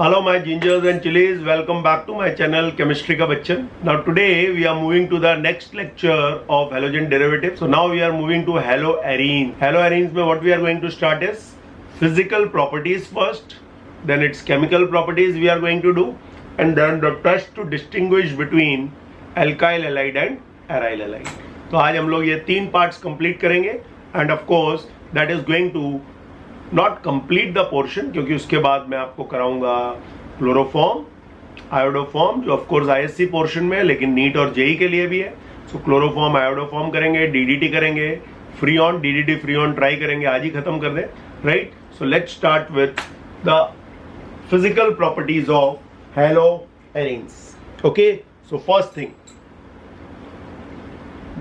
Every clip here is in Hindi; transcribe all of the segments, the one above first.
Hello my gingers and chilies, welcome back to my channel Chemistry Ka Bachchan. Now today we are moving to the next lecture of halogen derivatives. So now we are moving to haloarenes. Haloarenes mein what we are going to start is physical properties first, then its chemical properties we are going to do, and then the test to distinguish between alkyl halide and aryl halide. तो आज हम लोग ये 3 पार्ट्स कंप्लीट करेंगे and of course that is going to not complete the portion, क्योंकि उसके बाद मैं आपको कराऊंगा क्लोरोफॉर्म, आयोडोफॉर्म, जो ऑफ कोर्स आईएससी पोर्शन में है लेकिन नीट और जेई के लिए भी है. सो क्लोरोफॉर्म, आयोडोफॉर्म करेंगे, डीडीटी करेंगे, फ्रीऑन, डीडीटी फ्रीऑन ट्राई करेंगे, आज ही खत्म कर दें. Right, so let's start with the physical properties of haloarenes. Okay, so first thing,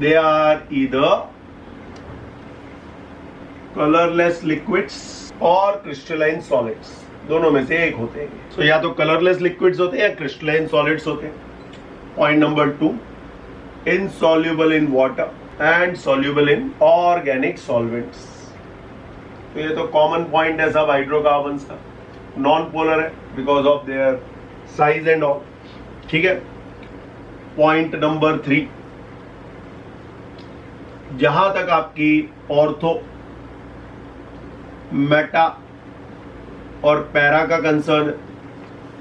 they are either colorless liquids और crystalline solids, दोनों में से एक होते हैं. So या तो colorless liquids होते हैं या crystalline solids होते हैं. Point number 2, insoluble in water and soluble in organic solvents. तो ये तो common point है सब हाइड्रोकार्बन्स का. नॉन पोलर है because of their size and all. ठीक है. Point number 3, जहां तक आपकी ऑर्थो, मेटा और पैरा का कंसर्न,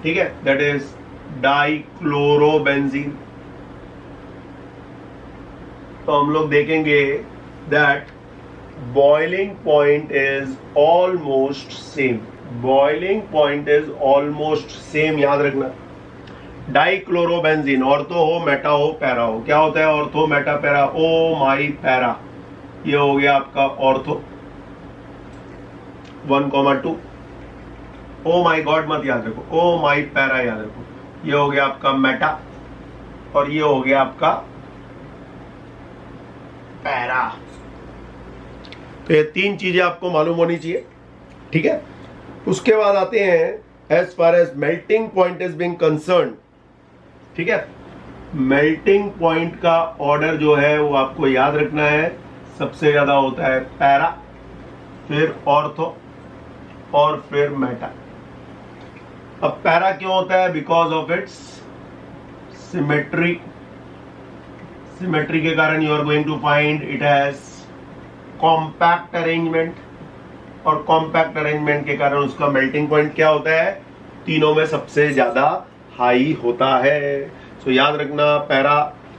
ठीक है, दैट इज डाइक्लोरोबेंजीन. तो हम लोग देखेंगे that boiling point is almost same. Boiling point is almost same, याद रखना. डाइक्लोरोबेंजीन, ऑर्थो हो, मेटा हो, पैरा हो. क्या होता है ऑर्थो, मेटा, पैरा? ओ माई पैरा, ये हो गया आपका ऑर्थो 1,2. ओ माई गॉड मत याद रखो, ओ माई पैरा याद रखो. ये हो गया आपका मेटा और ये हो गया आपका पैरा. तो ये 3 चीजें आपको मालूम होनी चाहिए. ठीक है, उसके बाद आते हैं as far as melting point is being concern. ठीक है, मेल्टिंग पॉइंट का ऑर्डर जो है वो आपको याद रखना है. सबसे ज्यादा होता है पैरा, फिर ऑर्थो और फिर मेटा. अब पैरा क्यों होता है? Because of its symmetry. Symmetry के कारण you are going to find it has compact arrangement, और कॉम्पैक्ट अरेंजमेंट के कारण उसका मेल्टिंग पॉइंट क्या होता है? तीनों में सबसे ज्यादा हाई होता है. सो याद रखना, पैरा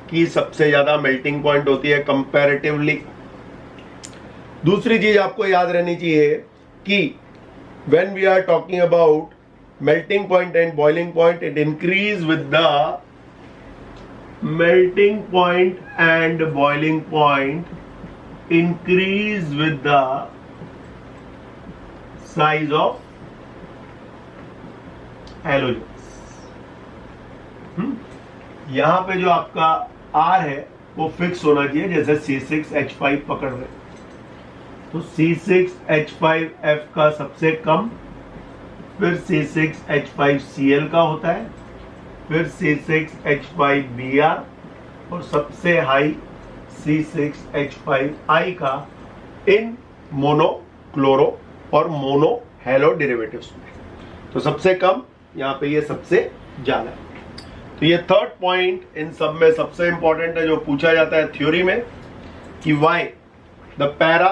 की सबसे ज्यादा मेल्टिंग पॉइंट होती है कंपैरेटिवली. दूसरी चीज आपको याद रहनी चाहिए कि when we are talking about melting point and boiling point, it increase with the melting point and boiling point increase with the size of halogen. यहां पे जो आपका R है वो फिक्स होना चाहिए, जैसे C6H5 पकड़ रहे. तो C6H5F का सबसे कम, फिर C6H5Cl का होता है, फिर C6H5Br और सबसे हाई C6H5I का इन मोनो, क्लोरो और मोनो हैलो डेरिवेटिव्स में. तो सबसे कम यहाँ पे, ये सबसे ज्यादा है. तो ये थर्ड पॉइंट इन सब में सबसे इंपॉर्टेंट है, जो पूछा जाता है थ्योरी में, कि व्हाई द पैरा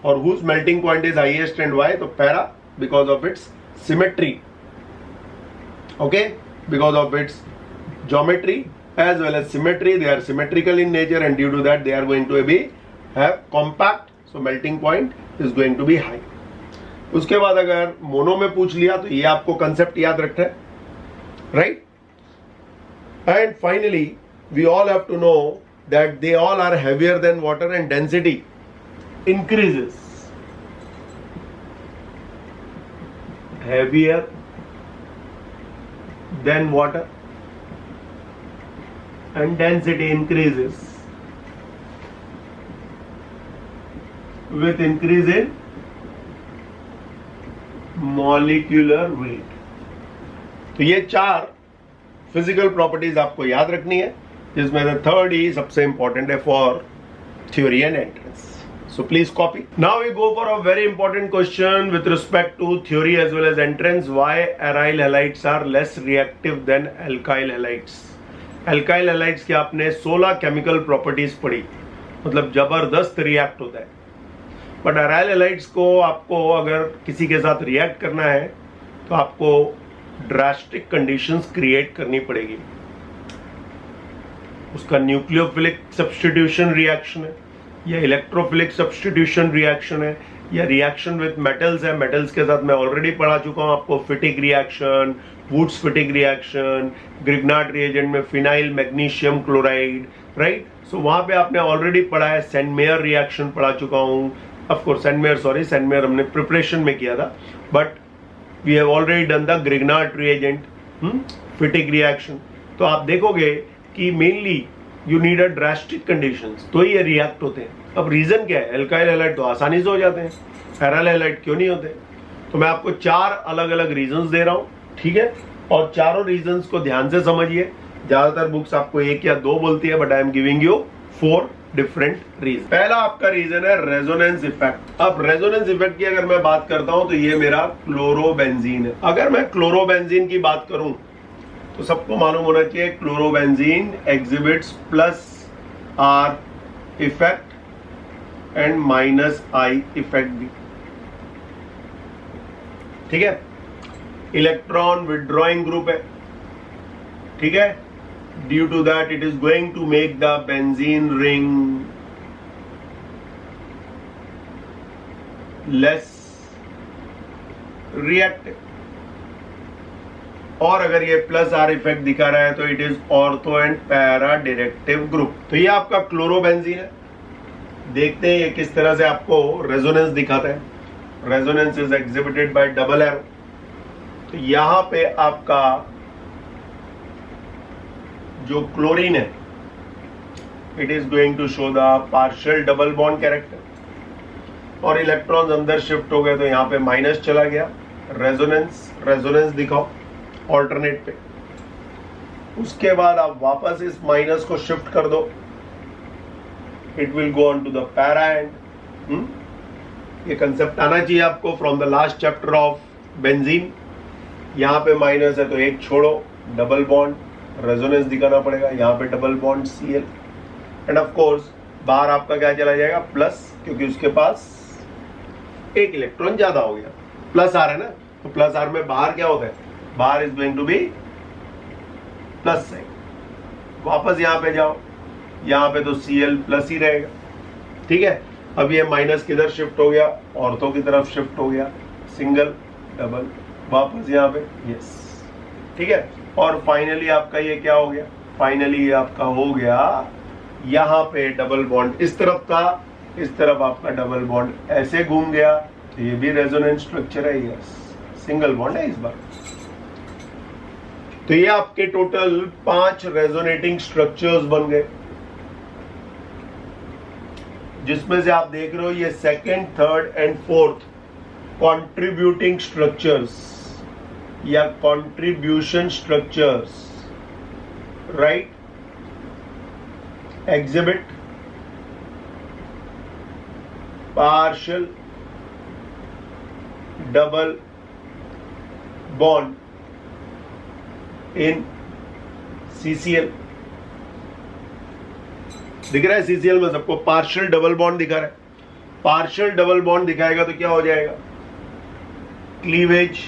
और whose melting point is highest and why. तो para because of its symmetry, okay, because of its geometry as well as symmetry, they are symmetrical in nature and due to that they are going to be have compact, so melting point is going to be high. उसके बाद अगर मोनो में पूछ लिया तो ये आपको कंसेप्ट याद रखना है, right. And finally, we all have to know that they all are heavier than water and density increases. Heavier than water and density increases with increase in molecular weight. तो ये 4 फिजिकल प्रॉपर्टीज आपको याद रखनी है, जिसमें से थर्ड ही सबसे इंपॉर्टेंट है for theory and entrance. So please copy. Now we go for a very important question with respect to theory as well as entrance. Why aryl halides are less reactive than alkyl halides? Alkyl halides के आपने 16 केमिकल प्रॉपर्टीज पढ़ी, मतलब जबरदस्त रिएक्ट होता है. बट अराइल हलाइड्स को आपको अगर किसी के साथ रिएक्ट करना है तो आपको ड्रास्टिक कंडीशंस क्रिएट करनी पड़ेगी. उसका न्यूक्लियोफिलिक सब्स्टिट्यूशन रिएक्शन है या इलेक्ट्रोफिलिक सब्स्टिट्यूशन रिएक्शन है या रिएक्शन विद मेटल्स है. मेटल्स के साथ मैं ऑलरेडी पढ़ा चुका हूं आपको, Fittig reaction, Wurtz Fittig reaction, Grignard reagent में phenyl magnesium chloride, right. So वहां पे आपने ऑलरेडी पढ़ा है. सेंडमेयर रिएक्शन पढ़ा चुका हूं. ऑफ कोर्स सेंडमेयर हमने प्रिपरेशन में किया था, but we have already done the Grignard reagent, Fittig reaction. तो आप देखोगे कि mainly you need a drastic conditions तो ये रिएक्ट होते हैं. अब रीजन क्या है? अल्काइल हैलाइड तो आसानी से हो जाते हैं, अराइल हैलाइड क्यों नहीं होते? तो मैं आपको 4 अलग अलग रीजंस दे रहा हूं, ठीक है. और चारों रीजंस को ध्यान से समझिए. ज्यादातर बुक्स आपको 1 या 2 बोलती है, but I am giving you 4 different reason. पहला आपका रीजन है रेजोनेंस इफेक्ट. अब रेजोनेंस इफेक्ट की अगर मैं बात करता हूं तो ये मेरा क्लोरोबेंजीन है. अगर मैं क्लोरोबेंजीन की बात करूं तो सबको मालूम होना चाहिए chlorobenzene exhibits plus R effect and minus I effect भी, ठीक है. इलेक्ट्रॉन विड्रॉइंग ग्रुप है, ठीक है. Due to that it is going to make the benzene ring less reactive. और अगर ये प्लस आर इफेक्ट दिखा रहा है तो it is ortho and para directive group. तो ये आपका क्लोरोबेंजीन है. देखते हैं ये किस तरह से आपको रेजोनेंस दिखाता है. Resonance is exhibited by double arrow. तो यहां पे आपका जो क्लोरीन है it is going to show the partial double bond character, और इलेक्ट्रॉन्स अंदर शिफ्ट हो गए तो यहां पे माइनस चला गया. रेजोनेंस दिखाओ ऑल्टरनेट पे. उसके बाद आप वापस इस माइनस को शिफ्ट कर दो, it will go on to the para end. ये कंसेप्ट आना चाहिए आपको from the last chapter of benzene. यहां पे माइनस है तो एक छोड़ो, डबल बॉन्ड, रेजोनेंस दिखाना पड़ेगा. यहां पे double bond Cl and of course बाहर आपका क्या चला जाएगा? प्लस, क्योंकि उसके पास एक इलेक्ट्रॉन ज्यादा हो गया. प्लस आर है ना, तो प्लस आर में बाहर क्या होता है? बाहर is going to be plus sign. वापस यहां पे जाओ, यहां पे तो Cl प्लस ही रहेगा, ठीक है. अब ये माइनस किधर शिफ्ट हो गया? ऑर्थो की तरफ शिफ्ट हो गया. सिंगल, डबल, वापस यहां पे, यस, ठीक है. और फाइनली आपका ये क्या हो गया? फाइनली ये आपका हो गया यहां पे डबल बॉन्ड इस तरफ था, इस तरफ आपका डबल बॉन्ड ऐसे घूम गया. तो ये भी रेजोनेंस स्ट्रक्चर है. यस, सिंगल बॉन्ड है इस बार. तो ये आपके टोटल 5 रेजोनेटिंग स्ट्रक्चर्स बन गए, जिसमें से आप देख रहे हो ये second, third and fourth contributing structures या contribution structures, right. Exhibit partial double bond in CCl. दिख रहा है CCl में सबको पार्शियल डबल बॉन्ड दिखा रहा है. पार्शियल डबल बॉन्ड दिखाएगा तो क्या हो जाएगा? क्लीवेज.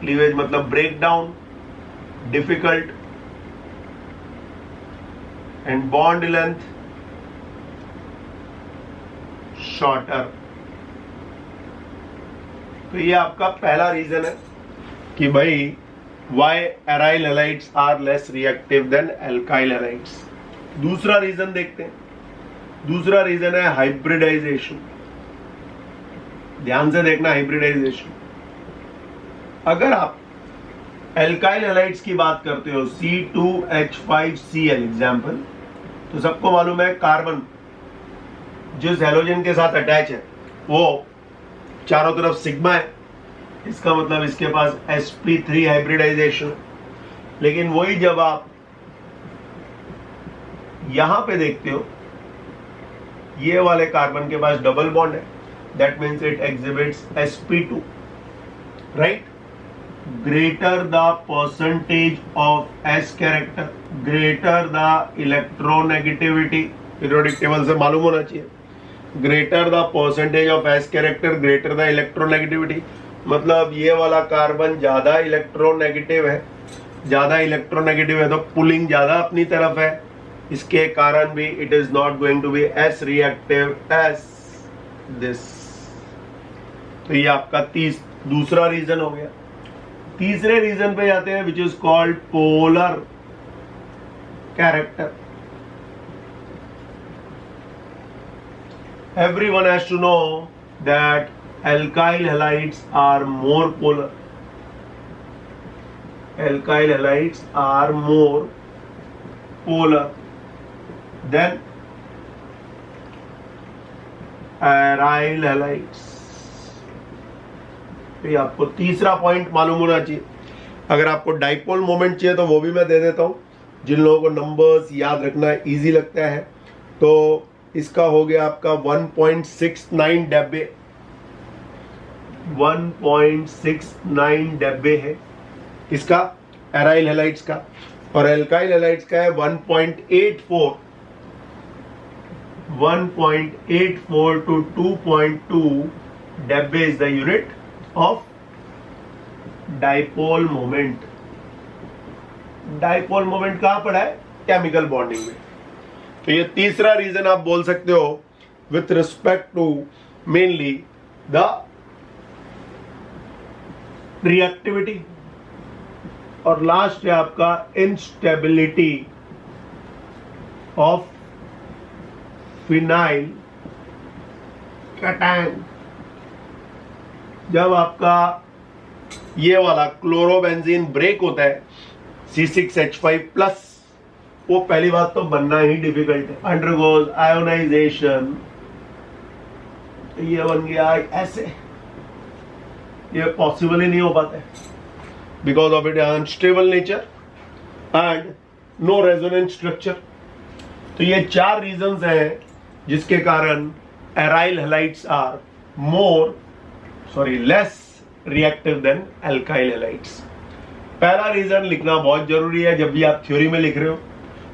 क्लीवेज मतलब break down, difficult, and bond length shorter. तो ये आपका पहला रीजन है कि भाई why aryl halides are less reactive than alkyl halides. दूसरा रीजन देखते हैं. दूसरा रीजन है हाइब्रिडाइजेशन. ध्यान से देखना, हाइब्रिडाइजेशन. अगर आप एल्काइल हैलाइड्स की बात करते हो, C2H5Cl एग्जाम्पल, तो सबको मालूम है कार्बन जिस हैलोजन के साथ अटैच है वो चारों तरफ सिग्मा है. इसका मतलब इसके पास sp3 हाइब्रिडाइजेशन. लेकिन वही जब आप यहां पे देखते हो, ये वाले कार्बन के पास डबल बॉन्ड है, that means it exhibits sp2, right. Greater the percentage of s character, greater the electronegativity, periodic table से मालूम होना चाहिए। Greater the percentage of s character, greater the electronegativity, मतलब ये वाला कार्बन ज्यादा इलेक्ट्रोनेगेटिव है, ज्यादा इलेक्ट्रोनेगेटिव है तो पुलिंग ज्यादा अपनी तरफ है, इसके कारण भी it is not going to be as reactive as this. तो ये आपका दूसरा रीजन हो गया। तीसरे रीजन पे जाते हैं, विच is called polar character. Everyone has to know that alkyl halides are more polar. Alkyl halides are more polar than aryl halides. ये आपको तीसरा पॉइंट मालूम होना चाहिए। अगर आपको डाइपोल मोमेंट चाहिए तो वो भी मैं दे देता हूं, जिन लोगों को नंबर्स याद रखना इजी लगता है। तो इसका हो गया आपका 1.69 डब्बे, 1.69 डब्बे है इसका एराइल हैलाइड्स का, और एल्काइल हैलाइड्स का है 1.84 to 2.2 डब्बे is the unit of dipole moment. Dipole moment कहां पड़ा है? केमिकल बॉन्डिंग में। तो ये तीसरा रीजन आप बोल सकते हो with respect to mainly the reactivity. और लास्ट है आपका इंस्टेबिलिटी ऑफ फिनाइल कैटायन। जब आपका ये वाला क्लोरोबेंजीन ब्रेक होता है C6H5+, वो पहली बात तो बनना ही डिफिकल्ट है, अंडरगोज आयोनाइजेशन। ये बन गया ऐसे, ये पॉसिबल ही नहीं हो पाता है because of it unstable nature and no resonance structure. तो ये 4 रीजंस हैं जिसके कारण aryl halides are less reactive than alkyl halides. पहला रीजन लिखना बहुत जरूरी है जब भी आप थ्योरी में लिख रहे हो।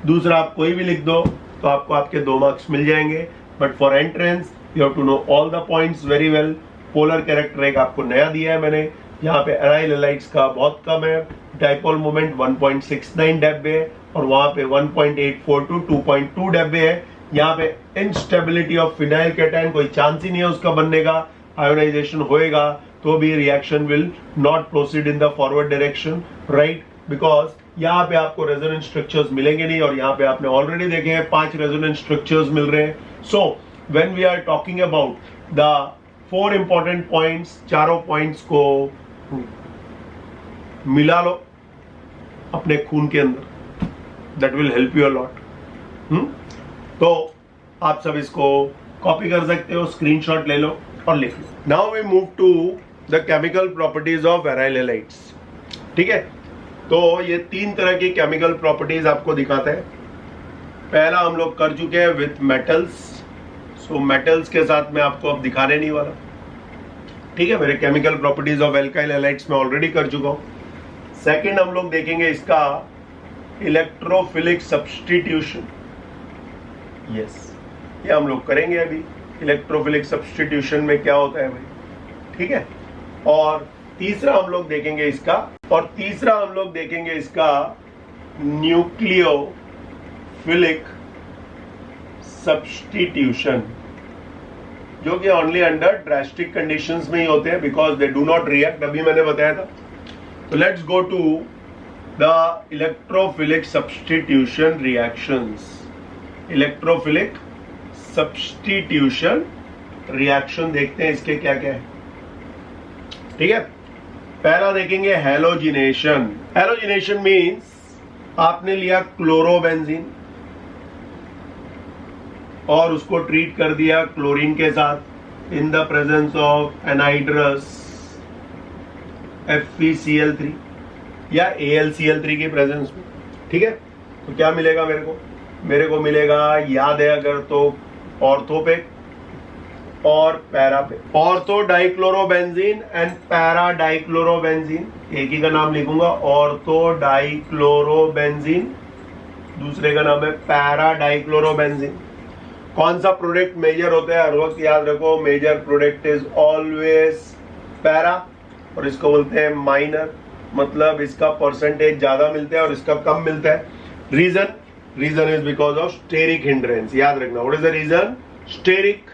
दूसरा, आप कोई भी लिख दो तो आपको आपके 2 मार्क्स मिल जाएंगे, but for entrance you have to know all the points very well. Polar character एक आपको नया दिया है मैंने, यहाँ पे एराइल हैलाइड्स का बहुत कम है, डाइपोल मोमेंट 1.69 डब्बे है, और वहां पे 1.84 to 2.2 डब्बे है। यहाँ पे इंस्टेबिलिटी ऑफ फिनाइल कैटायन, कोई चांस ही नहीं है उसका बनने का। आयोनाइजेशन होएगा तो भी reaction will not proceed in the forward direction, right, because यहाँ पे आपको रेजोनेंस स्ट्रक्चर्स मिलेंगे नहीं, और यहाँ पे आपने ऑलरेडी देखे हैं 5 रेजोनेंस स्ट्रक्चर्स मिल रहे हैं। So when we are talking about the 4 important points, चारों पॉइंट्स को मिला लो अपने खून के अंदर, that will help you a lot. तो आप सब इसको कॉपी कर सकते हो, स्क्रीनशॉट ले लो और लिख लो। Now we move to the chemical properties of aryl halides. ठीक है, तो ये 3 तरह की केमिकल प्रॉपर्टीज आपको दिखाते हैं। पहला हम लोग कर चुके हैं विथ मेटल्स, सो मेटल्स के साथ मैं आपको अब दिखाने नहीं वाला। ठीक है, मेरे chemical properties of alkyl halides में ऑलरेडी कर चुका हूं। सेकंड हम लोग देखेंगे इसका इलेक्ट्रोफिलिक सब्स्टिट्यूशन। यस, ये हम लोग करेंगे अभी। इलेक्ट्रोफिलिक सब्स्टिट्यूशन में क्या होता है भाई, ठीक है। और तीसरा हम लोग देखेंगे इसका न्यूक्लियोफिलिक सब्स्टिट्यूशन, जो कि ओनली अंडर ड्रास्टिक कंडीशंस में ही होते हैं because they do not react, अभी मैंने बताया था। तो let's go to the electrophilic substitution reactions. Electrophilic substitution reaction देखते हैं इसके क्या क्या है। ठीक है, पहला देखेंगे हैलोजिनेशन। हैलोजिनेशन मींस आपने लिया क्लोरोबेंजीन और उसको ट्रीट कर दिया क्लोरीन के साथ in the presence of anhydrous FeCl3 या AlCl3 की प्रेजेंस में। ठीक है, तो क्या मिलेगा मेरे को मिलेगा, याद है अगर तो ऑर्थो पे और पैरा पे। Ortho dichlorobenzene and para dichlorobenzene, एक ही का नाम लिखूंगा, ऑर्थो डाइक्लोरोबेंजीन, दूसरे का नाम है पैरा डाइक्लोरोबेंजीन। कौन सा प्रोडक्ट मेजर होता है हर वक्त याद रखो, major product is always para, और इसको बोलते हैं माइनर, मतलब इसका परसेंटेज ज्यादा मिलता है और इसका कम मिलता है। Reason is because of steric hindrance, याद रखना। What is the reason? Steric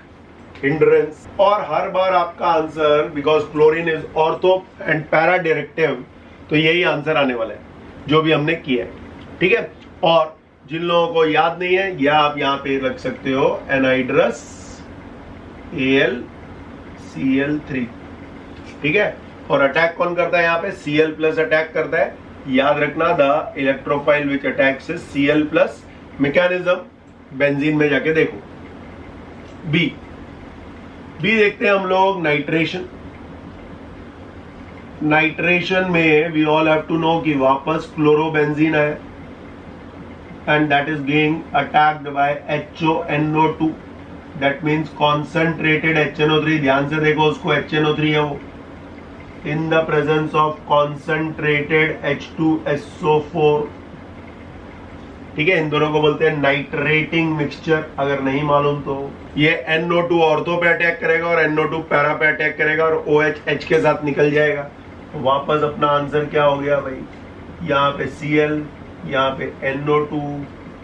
hindrance. और हर बार आपका answer, because chlorine is ortho and para directive, तो यही आंसर आने वाला है जो भी हमने किया है, ठीक है। और जिन लोगों को याद नहीं है, या आप यहां पे रख सकते हो एनहाइड्रस AlCl3, ठीक है। और अटैक कौन करता है यहाँ पे? Cl प्लस अटैक करता है, याद रखना। The electrophile which attacks is Cl plus. Mechanism benzene में जाके देखो। बी देखते हैं हम लोग, नाइट्रेशन। नाइट्रेशन में we all have to know कि वापस क्लोरोबेंजीन है and that is being attacked by HONO2, that means concentrated HNO3। ध्यान से देखो उसको, HNO3 है वो, in the presence of concentrated H2SO4, ठीक है। इन दोनों को बोलते हैं नाइट्रेटिंग मिक्सचर, अगर नहीं मालूम तो। ये NO2 ऑर्थो पे अटैक करेगा और NO2 पैरा पे अटैक करेगा और OH H के साथ निकल जाएगा। वापस अपना आंसर क्या हो गया भाई? यहाँ पे Cl, यहाँ पे NO2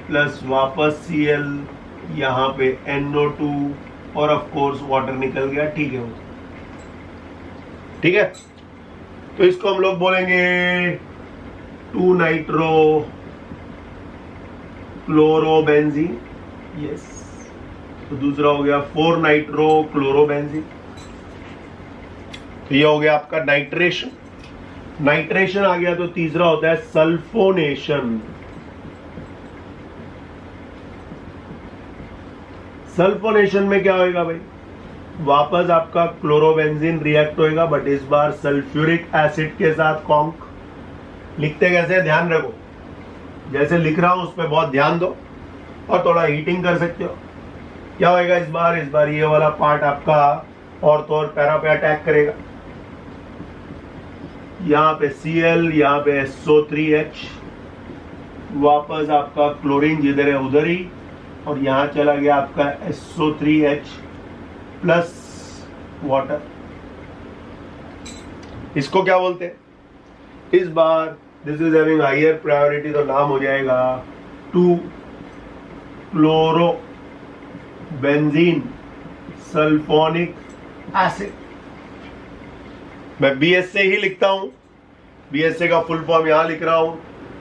प्लस वापस Cl, यहाँ पे NO2 और ऑफ कोर्स वाटर निकल गया, ठीक है वो, ठीक है। तो इसको हम लोग बोलेंगे 2 नाइट्रो क्लोरोबेंजीन, यस। तो दूसरा हो गया 4 नाइट्रो क्लोरोबेंजीन। तो ये हो गया आपका नाइट्रेशन। नाइट्रेशन आ गया तो तीसरा होता है सल्फोनेशन। सल्फोनेशन में क्या होएगा भाई? वापस आपका क्लोरोबेंजीन रिएक्ट होएगा, बट इस बार सल्फ्यूरिक एसिड के साथ कॉन्क। लिखते कैसे? ध्यान रखो, जैसे लिख रहा हूं उस पर बहुत ध्यान दो और थोड़ा हीटिंग कर सकते हो। क्या होएगा इस बार ये वाला पार्ट आपका ऑर्थो और पैरा पे अटैक करेगा। यहाँ पे Cl, यहाँ पे SO3H, वापस आपका क्लोरीन जिधर है उधर ही, और यहाँ चला गया आपका SO3H प्लस वाटर। इसको क्या बोलते हैं? इस बार this is having higher priority, तो नाम हो जाएगा 2 क्लोरो बेंजीन सल्फोनिक एसिड। मैं BSA ही लिखता हूं, BSA का फुल फॉर्म यहां लिख रहा हूं,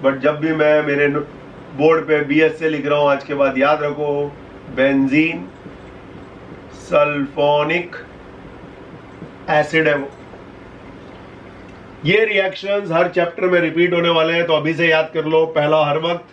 बट जब भी मैं मेरे बोर्ड पे BSA लिख रहा हूं आज के बाद, याद रखो बेंजीन सल्फोनिक एसिड है वो। ये रिएक्शंस हर चैप्टर में रिपीट होने वाले हैं, तो अभी से याद कर लो। पहला, हर वक्त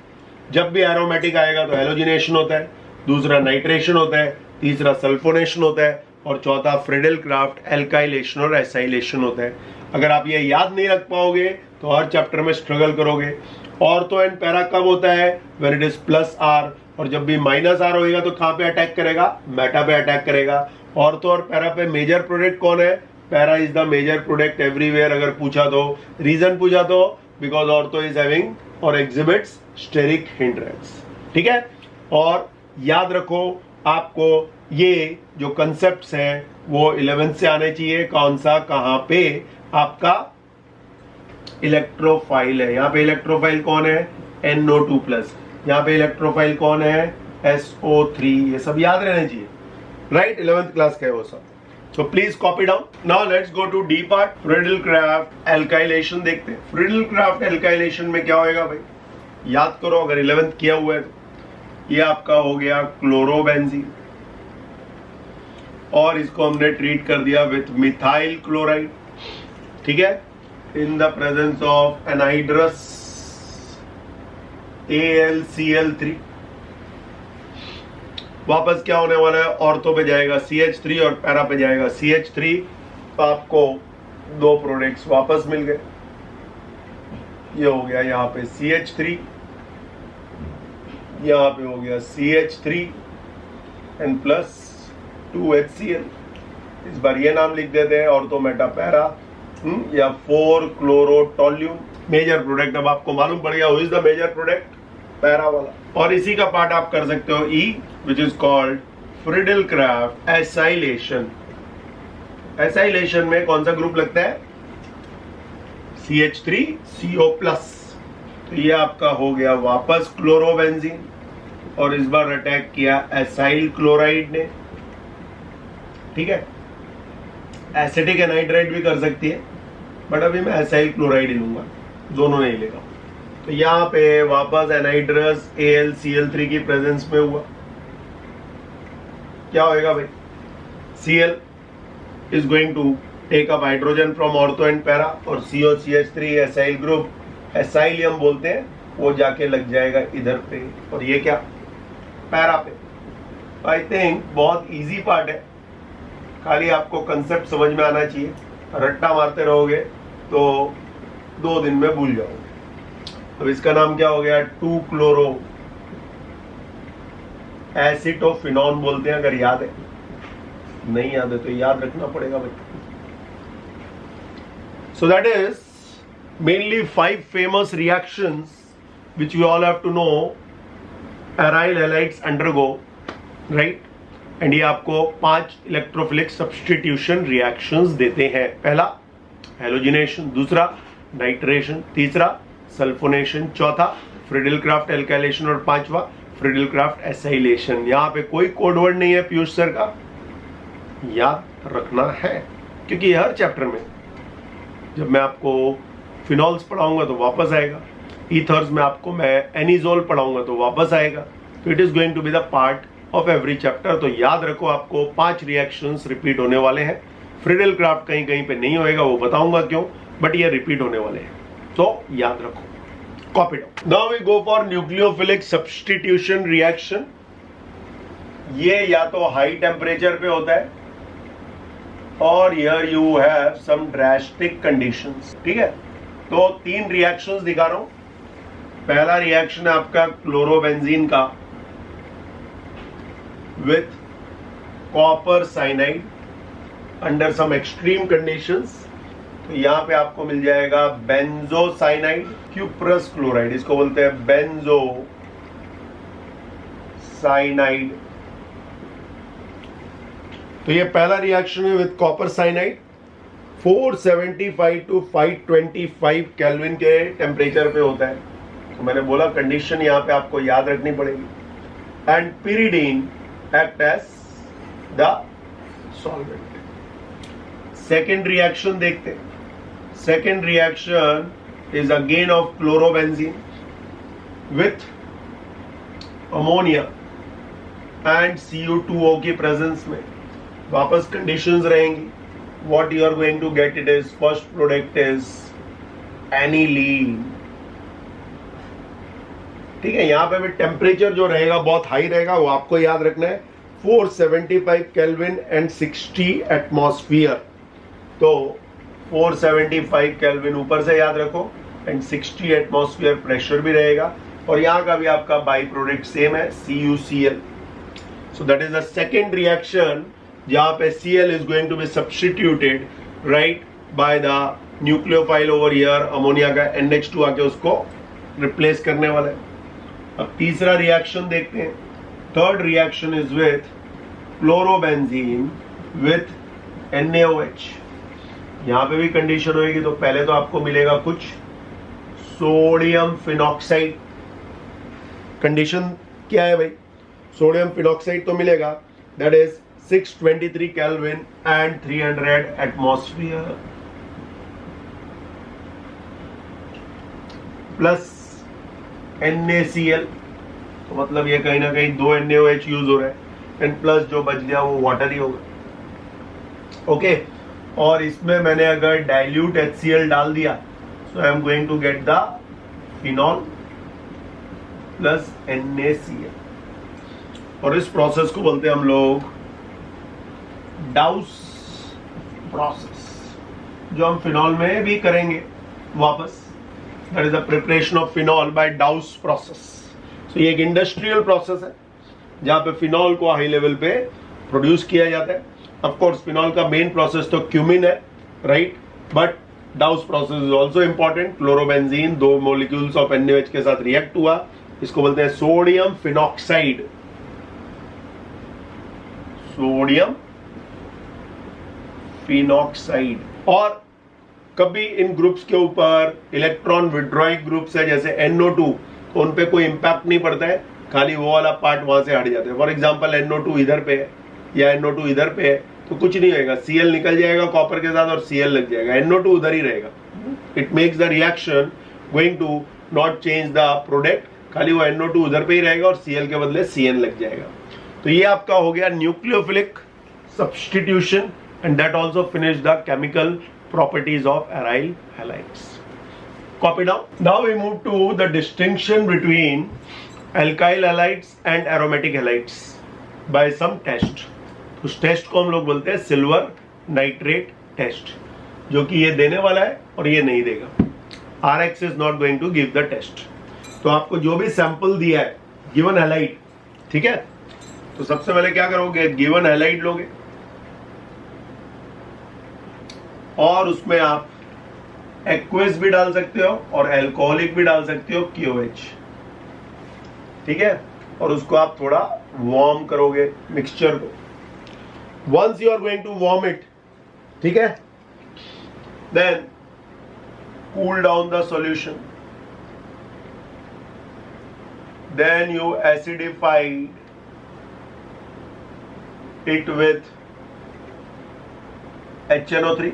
जब भी एरोमेटिक आएगा तो हेलोजिनेशन होता है, दूसरा नाइट्रेशन होता है, तीसरा सल्फोनेशन होता है, और चौथा फ्रीडेल क्राफ्ट एल्काइलेशन और एसाइलेशन होता है। अगर आप ये याद नहीं रख पाओगे तो हर चैप्टर में स्ट्रगल करोगे। ऑर्थो एंड पैरा कब होता है? When it is plus R, और जब भी माइनस R होएगा तो कहां पे अटैक करेगा? मेटा पे अटैक करेगा। ऑर्थो और पैरा पे मेजर प्रोडक्ट कौन है? Para is the major product everywhere. अगर पूछा तो, रीजन पूछा तो, बिकॉज ऑर्थो इज हैविंग और एग्जिबिट्स स्टेरिक हिंड्रेंस, ठीक है। और याद रखो आपको ये जो कंसेप्ट्स हैं वो 11th से आने चाहिए। कौन सा? कहां पे आपका इलेक्ट्रोफाइल है। यहाँ पे इलेक्ट्रोफाइल कौन है? NO2 plus. यहाँ पे इलेक्ट्रोफाइल कौन है? SO3। ये सब याद रहने चाहिए, राइट? 11th क्लास का है वो सब। So please copy down. Now let's go to D part, Friedel Crafts alkylation देखते हैं। फ्रीडेल क्राफ्ट एल्काइलेशन में क्या होएगा भाई? याद करो, अगर 11th किया हुआ है तो। ये आपका हो गया क्लोरोबेंजीन, और इसको हमने ट्रीट कर दिया विथ मिथाइल क्लोराइड, ठीक है, in the presence of anhydrous AlCl3। वापस क्या होने वाला है? ऑर्थो पे जाएगा CH3 और पैरा पे जाएगा CH3। तो आपको 2 प्रोडक्ट्स वापस मिल गए। ये हो गया यहाँ पे CH3, यहाँ पे हो गया CH3, एंड प्लस 2HCl। इस बार ये नाम लिख देते हैं ऑर्थो मेटा पैरा या 4-क्लोरोटोल्यूम। मेजर प्रोडक्ट अब आपको मालूम पड़ गया who is the major product, para वाला। और इसी का पार्ट आप कर सकते हो ई, which is called Friedel Crafts acylation. Acylation में कौन सा ग्रुप लगता है, CH3CO+। तो ये आपका हो गया वापस क्लोरोबेंजीन, और इस बार अटैक किया एसाइल क्लोराइड ने। ठीक है, एसिटिक एनाइड्राइड भी कर सकती है, बट अभी मैं एसाइल क्लोराइड ही लूंगा, दोनों नहीं लेगा। तो यहाँ पे वापस एनाइड्रस AlCl3 की प्रेजेंस में हुआ। क्या होएगा भाई, Cl is going to take up hydrogen from ortho and para, और COCH3 एसाइल ग्रुप, एसाइलियम बोलते हैं, वो जाके लग जाएगा इधर पे, और ये क्या, पैरा पे। आई थिंक बहुत इजी पार्ट है, खाली आपको कंसेप्ट समझ में आना चाहिए। रट्टा मारते रहोगे तो 2 दिन में भूल जाओगे। अब इसका नाम क्या हो गया, 2-क्लोरो एसिटोफिनॉन बोलते हैं, अगर याद है। नहीं याद है तो याद रखना पड़ेगा भाई। सो that is mainly 5 famous reactions which you all have to know aryl halides undergo, right? And ये आपको 5 इलेक्ट्रोफिलिक सब्स्टिट्यूशन रिएक्शंस देते हैं। पहला हेलोजिनेशन, दूसरा नाइट्रेशन, तीसरा सल्फोनेशन, चौथा फ्रिडल क्राफ्ट एल्काइलेशन, और 5वां फ्रिडल क्राफ्ट एसाइलेशन। यहाँ पे कोई कोड वर्ड नहीं है पीयूष सर का, याद रखना है, क्योंकि हर चैप्टर में जब मैं आपको फिनॉल्स पढ़ाऊंगा तो वापस आएगा, ईथर्स में आपको मैं एनिजोल पढ़ाऊंगा तो वापस आएगा। तो it is going to be the part of every chapter. तो याद रखो, आपको 5 रिएक्शंस रिपीट होने वाले हैं। फ्रिडल क्राफ्ट कहीं कहीं पे नहीं होएगा, वो बताऊंगा क्यों, बट ये रिपीट होने वाले हैं, तो याद रखो, copy down. Now we go for nucleophilic substitution reaction. ये या तो हाई टेम्परेचर पे होता है, और here you have some drastic conditions. ठीक है, तो 3 रिएक्शंस दिखा रहा हूं। पहला रिएक्शन है आपका क्लोरोबेंजीन का with copper cyanide under some extreme conditions। तो यहां पे आपको मिल जाएगा बेंजोसाइनाइड, क्यूप्रस क्लोराइड, इसको बोलते हैं बेंजोसाइनाइड। तो ये पहला रिएक्शन है with copper cyanide. 475 to 525 kelvin के टेम्परेचर पे होता है। तो मैंने बोला कंडीशन यहां पे आपको याद रखनी पड़ेगी। And pyridine act as the solvent। Second reaction देखते हैं। Second reaction is again of chlorobenzene with ammonia and CU2O की प्रेजेंस में। वापस कंडीशंस रहेंगी। What you are going to get, it is first product is aniline. ठीक है, यहां पे भी टेम्परेचर जो रहेगा बहुत हाई रहेगा, वो आपको याद रखना है। 475 केल्विन एंड 60 एटमॉस्फेयर। तो 475 केल्विन ऊपर से याद रखो, एंड 60 एटमॉस्फेयर प्रेशर भी रहेगा, और यहां का भी आपका बाई प्रोडक्ट सेम है, CuCl। So that is the second reaction, जहां पे Cl is going to be substituted right by the nucleophile over here, ammonia का NH2 आके उसको रिप्लेस करने वाला है। अब तीसरा रिएक्शन देखते हैं। Third reaction is with chlorobenzene with NaOH। यहां पे भी कंडीशन होगी। तो पहले तो आपको मिलेगा कुछ सोडियम फिनॉक्साइड। कंडीशन क्या है भाई, सोडियम फिनॉक्साइड तो मिलेगा, that is 623 kelvin and 300 atmosphere, plus NaCl। तो मतलब ये कहीं ना कहीं 2 NaOH यूज हो रहा है, एंड प्लस जो बच गया वो वाटर ही होगा। ओके, और इसमें मैंने अगर डाइल्यूट HCl डाल दिया, so I am going to get the phenol plus NaCl, और इस प्रोसेस को बोलते हैं हम लोग डाउस प्रोसेस, जो हम फिनॉल में भी करेंगे वापस। That is the preparation of phenol by Dow's process. तो ये एक इंडस्ट्रियल प्रोसेस है, जहां पे फिनॉल को हाई लेवल पे प्रोड्यूस किया जाता है। ऑफ कोर्स फिनॉल का मेन प्रोसेस तो क्यूमिन है, right, but डाउस process is also important. Chlorobenzene 2 molecules of NaOH के साथ रिएक्ट हुआ, इसको बोलते हैं सोडियम फिनॉक्साइड। Sodium phenoxide. और कभी इन ग्रुप्स के ऊपर इलेक्ट्रॉन विड्रॉइंग ग्रुप्स है जैसे NO2, तो उन पे कोई इंपैक्ट नहीं पड़ता है, खाली वो वाला पार्ट वहां से हट जाता है। फॉर एग्जांपल NO2 इधर पे है या NO2 इधर पे है तो कुछ नहीं होगा, Cl निकल जाएगा कॉपर के साथ और Cl लग जाएगा, NO2 उधर ही रहेगा। It makes the reaction going to not change the product, खाली वो NO2 उधर पे ही रहेगा और Cl के बदले Cn लग जाएगा। तो ये आपका हो गया nucleophilic substitution and that also finish the chemical properties of aryl halides. Copy down. Now we move to the distinction between alkyl halides and aromatic halides by some test. उस टेस्ट को हम लोग बोलते हैं सिल्वर नाइट्रेट टेस्ट, जो कि ये देने वाला है और ये नहीं देगा। RX is not going to give the test. तो आपको जो भी सैंपल दिया है गिवन हैलाइड, ठीक है, तो सबसे पहले क्या करोगे, गिवन हैलाइड लोगे और उसमें आप एक्वेस भी डाल सकते हो और अल्कोहलिक भी डाल सकते हो QH, ठीक है, और उसको आप थोड़ा वार्म करोगे मिक्सचर को। Once you are going to warm it, ठीक है, then cool down the solution, then you acidified it with HNO3,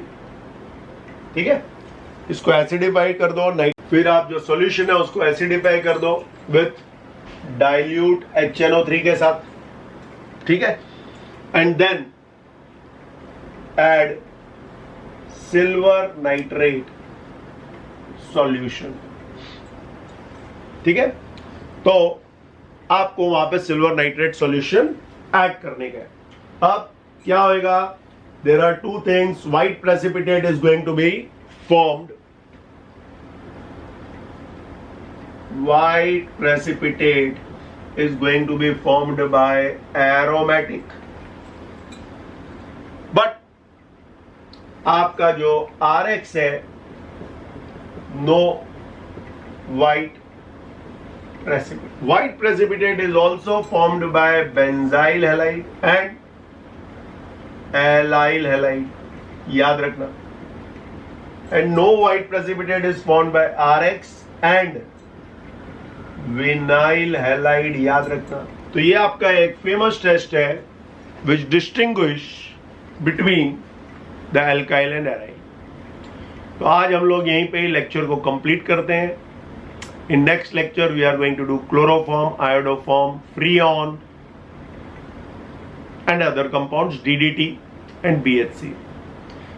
ठीक है, इसको एसिडिफाई कर दो। नहीं, फिर आप जो सॉल्यूशन है उसको एसिडिफाई कर दो विथ डाइल्यूट HNO3 के साथ, ठीक है, and then add silver nitrate solution, ठीक है। तो आपको वहां पे सिल्वर नाइट्रेट सॉल्यूशन ऐड करने का है। अब क्या होगा, there are two things. White precipitate is going to be formed. White precipitate is going to be formed by aromatic. But आपका जो RX है, no white precipitate. White precipitate is also formed by benzyl halide and allyl halide, याद रखना। And no white precipitate is formed by RX and vinyl halide, याद रखना। तो ये आपका एक फेमस टेस्ट है which distinguish between the alkyl and aryl. तो आज हम लोग यहीं पे ही लेक्चर को कंप्लीट करते हैं। In next lecture we are going to do chloroform, iodoform, freon and other compounds DDT and BHC.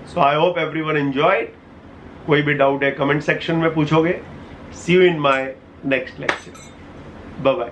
So I hope everyone enjoyed. कोई भी डाउट है कमेंट सेक्शन में पूछोगे। See you in my next lecture. Bye bye.